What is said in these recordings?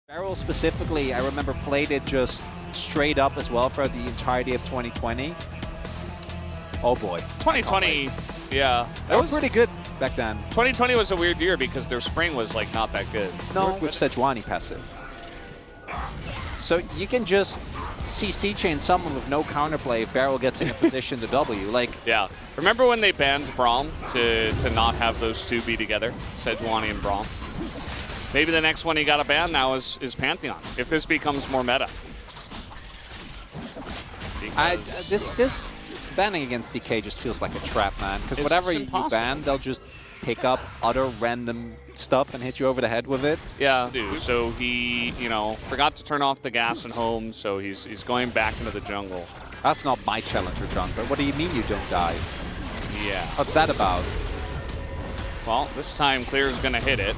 Feral specifically, I remember played it just straight up as well for the entirety of 2020. Oh boy. 2020, yeah. That was pretty good back then. 2020 was a weird year because their spring was like not that good. No, with Sejuani passive. So you can just CC chain someone with no counterplay if Feral gets in a position to W. Like, yeah. Remember when they banned Braum to not have those two be together? Sejuani and Braum. Maybe the next one he got a ban now is Pantheon, if this becomes more meta. This banning against DK just feels like a trap, man. Because whatever you ban, they'll just pick up other random stuff and hit you over the head with it. Yeah, so he, forgot to turn off the gas and home, so he's going back into the jungle. That's not my challenger jungler. What do you mean you don't die? Yeah. What's that about? Well, this time Clear's gonna hit it.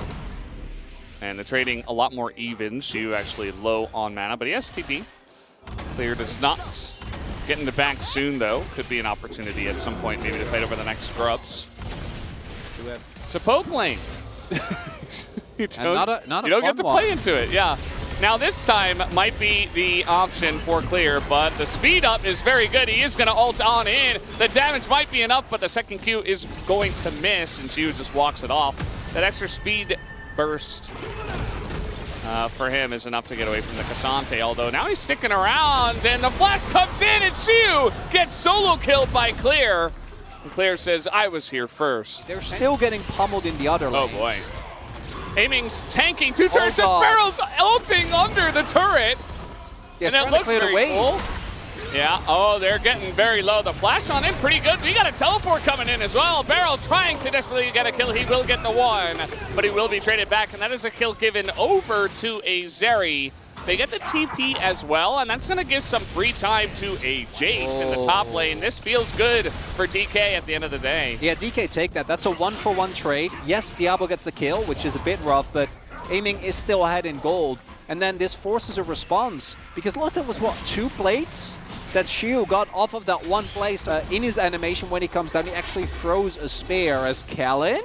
And the trading a lot more even. Shu actually low on mana, but he has TP. Clear does not. Getting to back soon, though. Could be an opportunity at some point, maybe to fight over the next scrubs. It's a poke lane. you don't get to play into it, yeah. Now this time might be the option for Clear, but the speed up is very good. He is going to ult on in. The damage might be enough, but the second Q is going to miss, and Shu just walks it off. That extra speed burst for him is enough to get away from the Cassante, although now he's sticking around, and the flash comes in, and Shu gets solo killed by Clear. And Clear says, I was here first. They're still getting pummeled in the other lane. Oh boy. Aiming's tanking, two turrets, and Feral's ulting under the turret. Yeah, and it looks very cool. Yeah, oh, they're getting very low. The flash on him, pretty good. We got a teleport coming in as well. Beryl trying to desperately get a kill. He will get the one, but he will be traded back, and that is a kill given over to a Zeri. They get the TP as well, and that's going to give some free time to a Jace in the top lane. This feels good for DK at the end of the day. Yeah, DK take that. That's a 1-for-1 trade. Yes, Diablo gets the kill, which is a bit rough, but Aiming is still ahead in gold. And then this forces a response, because look, that was, what, 2 plates? That Shu got off of that one place in his animation when he comes down. He actually throws a spear as Kellen.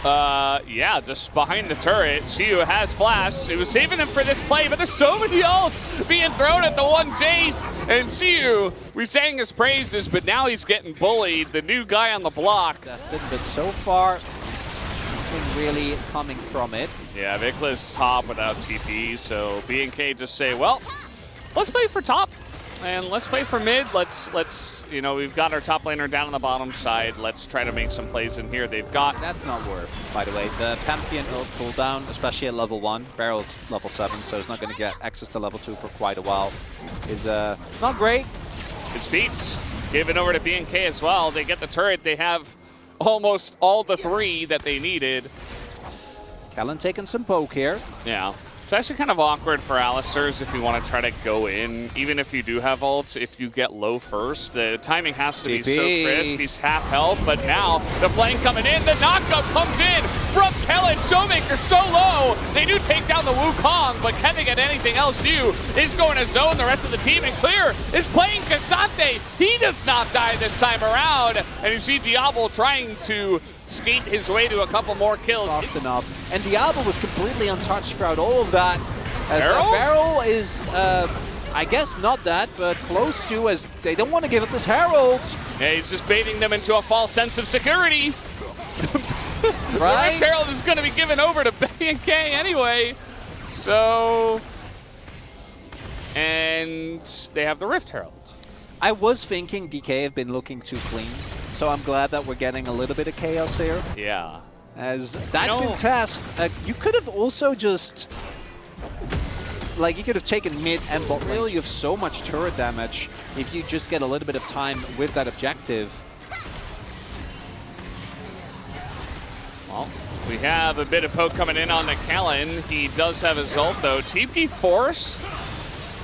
Yeah, just behind the turret. Shu has flash. He was saving him for this play, but there's so many ults being thrown at the one Jace. And Shu, we sang his praises, but now he's getting bullied. The new guy on the block. That's it, but so far, nothing really coming from it. Yeah, Vikla's top without TP, so BNK just say, well, let's play for top. And let's play for mid. Let's we've got our top laner down on the bottom side. Let's try to make some plays in here. They've got... That's not worth, by the way. The Pantheon ult cooldown, especially at level 1, Barrel's level 7, so he's not going to get access to level 2 for quite a while, is not great. It's feats given over to BNK as well. They get the turret. They have almost all the 3 that they needed. Kellen taking some poke here. Yeah. It's actually kind of awkward for Alistairs if you want to try to go in, even if you do have ults, if you get low first. The timing has to be so crisp. He's half health, but now the flame coming in. The knockup comes in from Kellen. Showmaker so low. They do take down the Wukong, but can they get anything else? Shu is going to zone the rest of the team, and Clear is playing Cassante. He does not die this time around, and you see Diablo trying to skate his way to a couple more kills. Fast enough. And Diablo was completely untouched throughout all of that. As Barrel is, I guess not that, but close to, as they don't want to give up this Herald. Yeah, he's just baiting them into a false sense of security. Right? The Rift Herald is going to be given over to BNK anyway. So, and they have the Rift Herald. I was thinking DK have been looking too clean. So I'm glad that we're getting a little bit of chaos here. Yeah. As that contest, you could have also just, like, you could have taken mid and bot. Really, you have so much turret damage if you just get a little bit of time with that objective. Well, we have a bit of poke coming in on the Kellen. He does have his ult, though. TP forced.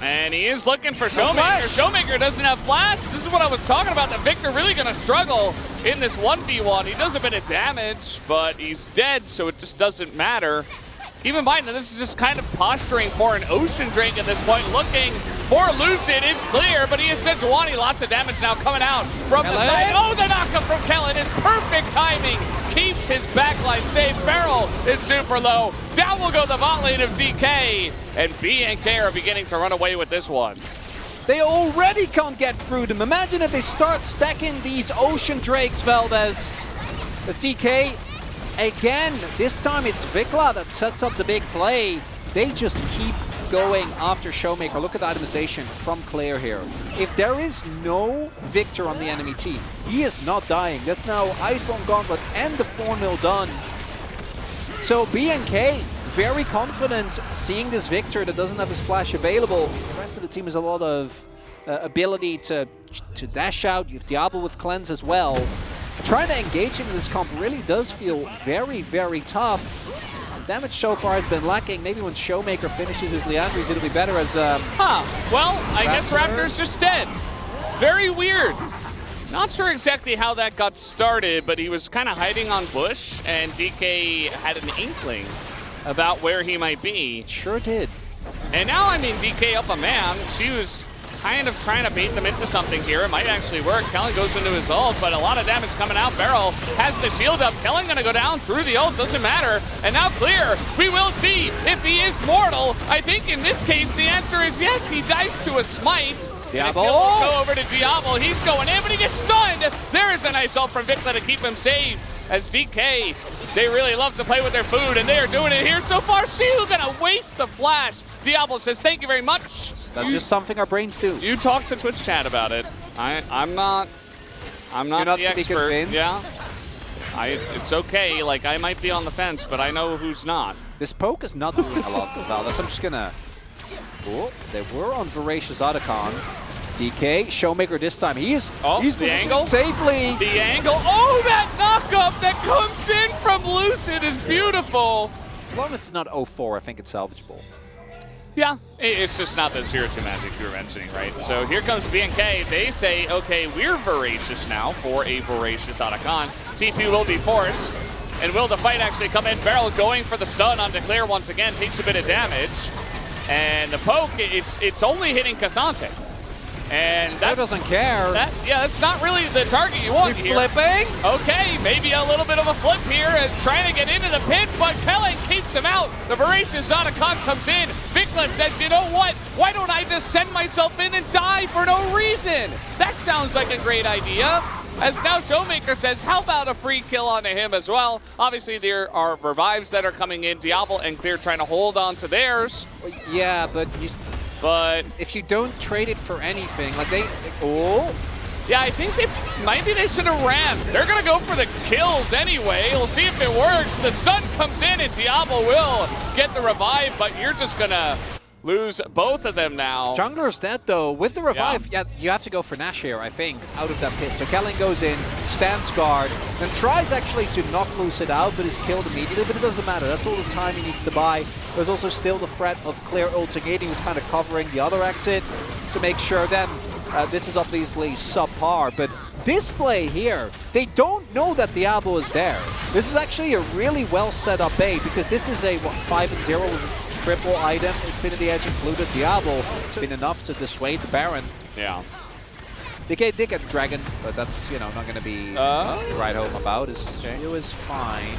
And he is looking for Showmaker. Showmaker doesn't have flash. This is what I was talking about. The Victor really going to struggle in this 1v1. He does a bit of damage, but he's dead, so it just doesn't matter. Keep in mind that this is just kind of posturing for an Ocean Drake at this point, looking for Lucid. It's clear, but he is Sejuani. Lots of damage now coming out from the side. Oh, the knockup from Kellen is perfect timing. Keeps his backline safe. Barrel is super low. Down will go the bot lane of DK, and BNK are beginning to run away with this one. They already can't get through them. Imagine if they start stacking these Ocean Drakes, Valdez. As DK, again, this time it's Vikla that sets up the big play. They just keep going after Showmaker. Look at the itemization from Claire here. If there is no Victor on the enemy team, he is not dying. That's now Iceborne Gauntlet and the 4-0 done. So BNK, very confident seeing this Victor that doesn't have his flash available. The rest of the team has a lot of ability to dash out. You have Diablo with Cleanse as well. Trying to engage him in this comp really does feel very, very tough. Damage so far has been lacking. Maybe when Showmaker finishes his Leandries, it'll be better as well, I guess Raptor's just dead. Very weird. Not sure exactly how that got started, but he was kind of hiding on bush, and DK had an inkling about where he might be. Sure did. And now, I mean, DK up a man. She was kind of trying to bait them into something here. It might actually work. Kellen goes into his ult, but a lot of damage coming out. Barrel has the shield up. Kellen gonna go down through the ult, doesn't matter. And now Clear, we will see if he is mortal. I think in this case, the answer is yes. He dives to a smite. Diablo! Go over to Diablo. He's going in, but he gets stunned. There is a nice ult from Vikla to keep him safe. As DK, they really love to play with their food, and they are doing it here so far. Shield gonna waste the flash. Diablo says, thank you very much. That's just something our brains do. You talked to Twitch chat about it. I'm not You're not the expert. Convinced? Yeah. It's okay. Like, I might be on the fence, but I know who's not. This poke is not doing a lot of Valdez. I'm just gonna... Oh, they were on Voracious Otacon. DK, Showmaker this time. He's the angle safely. The angle. Oh, that knockup that comes in from Lucid is beautiful. As long as it's not 0-4, I think it's salvageable. Yeah, it's just not the 0-2 magic you were mentioning, right? So here comes BNK. They say, okay, we're Voracious now for a Voracious Otacon. TP will be forced. And will the fight actually come in? Barrel going for the stun on Declare once again. Takes a bit of damage. And the poke, it's only hitting Cassante. And that doesn't care. That's not really the target you want here. Flipping? Okay, maybe a little bit of a flip here as trying to get into the pit, but Kellen keeps him out. The Voracious Otacon comes in. Vikla says, you know what? Why don't I just send myself in and die for no reason? That sounds like a great idea. As now Showmaker says, how about a free kill onto him as well? Obviously, there are revives that are coming in. Diablo and Clear trying to hold on to theirs. Yeah, but if you don't trade it for anything, like yeah, I think they should have ran. They're gonna go for the kills anyway. We'll see if it works. The stun comes in and Diablo will get the revive, but you're just gonna lose both of them now. Jungler's dead though. With the revive, yeah, you have to go for Nash here, I think, out of that pit. So Kellen goes in, stands guard, and tries actually to knock Lucid out, but is killed immediately. But it doesn't matter. That's all the time he needs to buy. There's also still the threat of Clear ulting in. He was kind of covering the other exit to make sure then this is obviously subpar. But this play here, they don't know that Diablo is there. This is actually a really well set up bait because this is a 5-0 with triple item, Infinity Edge included. Diablo been enough to dissuade the Baron. Yeah. They did get Dragon, but that's, you know, not going to be right home about. His shield is fine.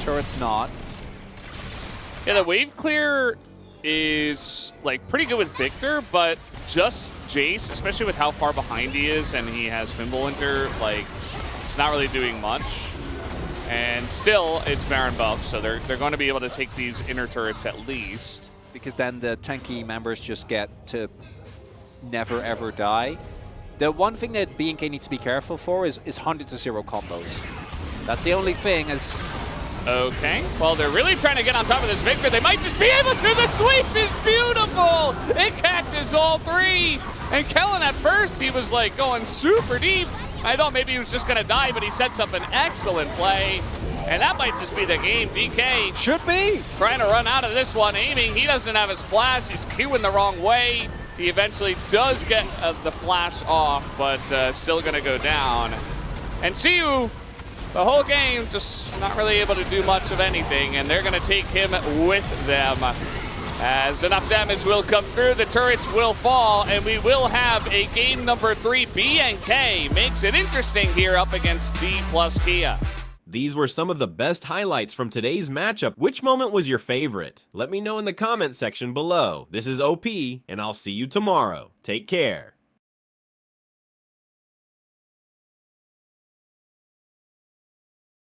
Sure it's not. Yeah, the wave clear is like pretty good with Victor, but just Jace, especially with how far behind he is and he has Fimbulwinter, like, it's not really doing much. And still, it's Baron buff, so they're going to be able to take these inner turrets at least. Because then the tanky members just get to never ever die. The one thing that BNK needs to be careful for is 100-0 combos. That's the only thing. As okay, well, they're really trying to get on top of this Victor. They might just be able to. The sweep is beautiful. It catches all three. And Kellen at first, he was like going super deep. I thought maybe he was just going to die, but he sets up an excellent play. And that might just be the game. DK should be trying to run out of this one, aiming. He doesn't have his flash. He's queuing the wrong way. He eventually does get the flash off, but still going to go down. And Siu, the whole game just not really able to do much of anything, and they're going to take him with them. As enough damage will come through, the turrets will fall, and we will have a game number 3. BNK makes it interesting here up against DPlus KIA. These were some of the best highlights from today's matchup. Which moment was your favorite? Let me know in the comment section below. This is OP, and I'll see you tomorrow. Take care.